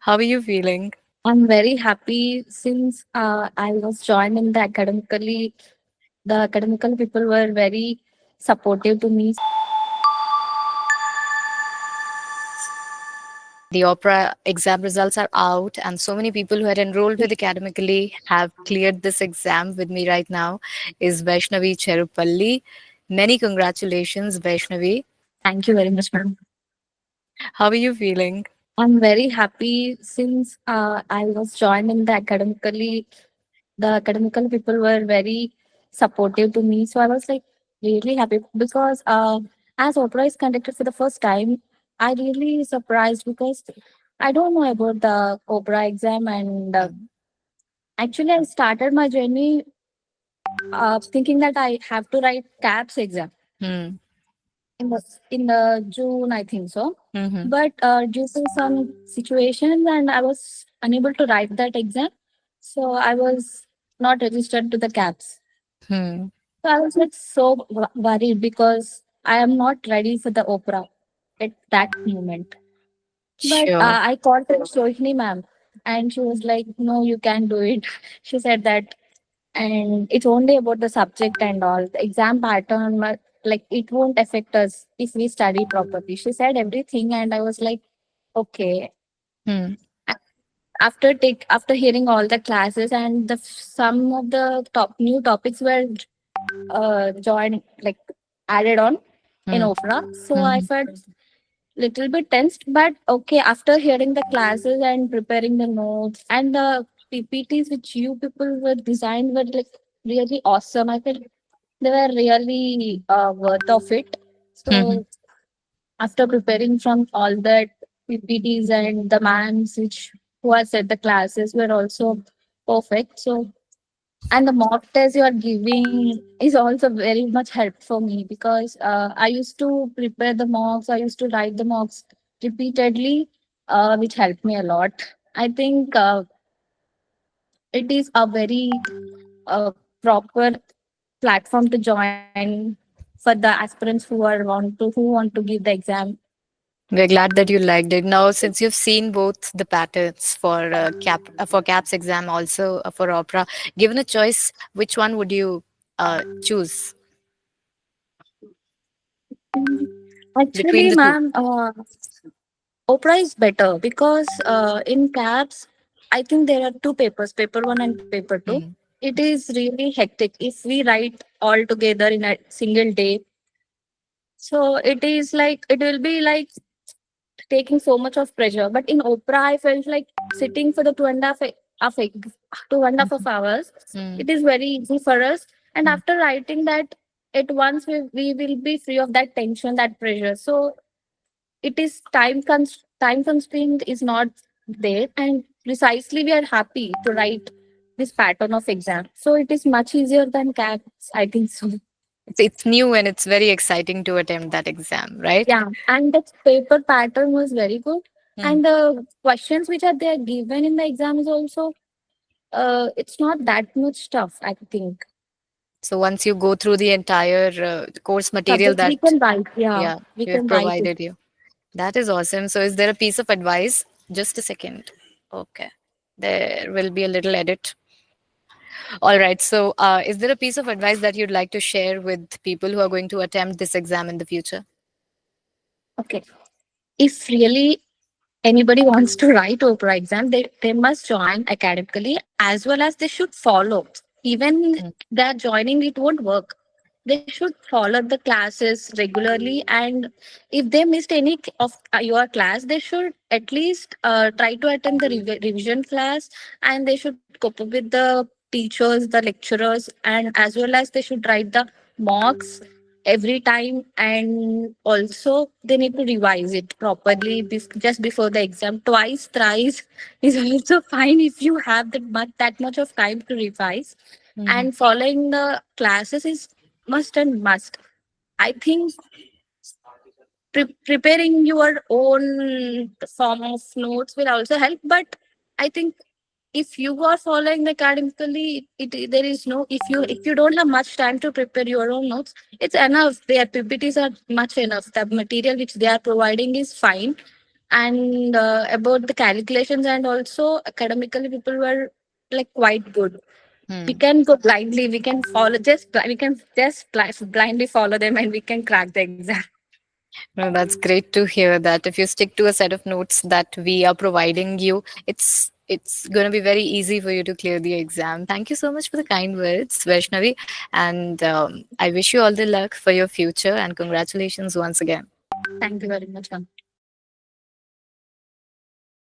How are you feeling? I'm very happy since I was joined in the academically. The academical people were very supportive to me. The OPRA exam results are out, and so many people who had enrolled with Academically have cleared this exam with me right now. Is Vaishnavi Cherupally. Many congratulations, Vaishnavi. Thank you very much, ma'am. How are you feeling? I'm very happy since I was joined in the academically. The academical people were very supportive to me. So I was like really happy because as OPRA is conducted for the first time, I really surprised because I don't know about the OPRA exam and actually I started my journey thinking that I have to write KAPS exam Hmm. in the June, I think so. Mm-hmm. But due to some situations, and I was unable to write that exam, so I was not registered to the KAPS. Hmm. So I was like so worried because I am not ready for the opera at that moment. But Sure. I called Sohini ma'am, and she was like, "No, you can do it." She said that, and it's only about the subject and all. The exam pattern, like it won't affect us if we study properly. She said everything, and I was like, okay. Hmm. After hearing all the classes and some of the new topics were joined, like added on in Hmm. OPRA, so I Hmm. felt little bit tensed. But okay, after hearing the classes and preparing the notes and the PPTs which you people were designed were like really awesome. I felt they were really worth of it. Hmm. So after preparing from all that PPTs and the mans which who has said the classes were also perfect. So and the mock test you are giving is also very much help for me because I used to prepare the mocks, I used to write the mocks repeatedly, which helped me a lot. I think it is a very proper platform to join for the aspirants who want to give the exam. We're glad that you liked it. Now, since you've seen both the patterns for for CAPS exam, also for opera, given a choice, which one would you choose Mm, between Actually, the two? ma'am, Opera is better because in CAPS, I think there are two papers, paper one and paper two. Hmm. It is really hectic if we write all together in a single day. So it will be like taking so much of pressure. But in Opera, I felt like sitting for the 2.5 of hours. Hmm. It is very easy for us. And Hmm. after writing that, at once we will be free of that tension, that pressure. So it is time constraint is not there, and precisely we are happy to write this pattern of exam, so it is much easier than cats, I think so. It's new and it's very exciting to attempt that exam, right? Yeah, and the paper pattern was very good, Hmm. and the questions which are there given in the exam is also it's not that much tough, I think. So once you go through the entire course material Subject we that, can write, yeah, yeah, we we've can write it. provided you, that is awesome. So is there a piece of advice? Just a second. Okay. There will be a little edit. All right. So, is there a piece of advice that you'd like to share with people who are going to attempt this exam in the future? Okay, if really anybody wants to write OPRA exam, they must join academically, as well as they should follow. Even Mm. they're joining, it won't work. They should follow the classes regularly. And if they missed any of your class, they should at least try to attend the revision class, and they should cope up with the teachers, the lecturers, and as well as they should write the mocks every time, and also they need to revise it properly just before the exam twice thrice is also fine if you have that much of time to revise. Mhm. And following the classes is must and must, I think. Preparing your own form of notes will also help, but I think if you are following academically, there is no, if you don't have much time to prepare your own notes, it's enough. Their PPTs are much enough. The material which they are providing is fine. And about the calculations, and also academically, people were like quite good. We Hmm. can go blindly. We can follow we can just blindly follow them, and we can crack the exam. No, that's great to hear that if you stick to a set of notes that we are providing you, it's going to be very easy for you to clear the exam. Thank you so much for the kind words, Vaishnavi, and I wish you all the luck for your future and congratulations once again. Thank you very much.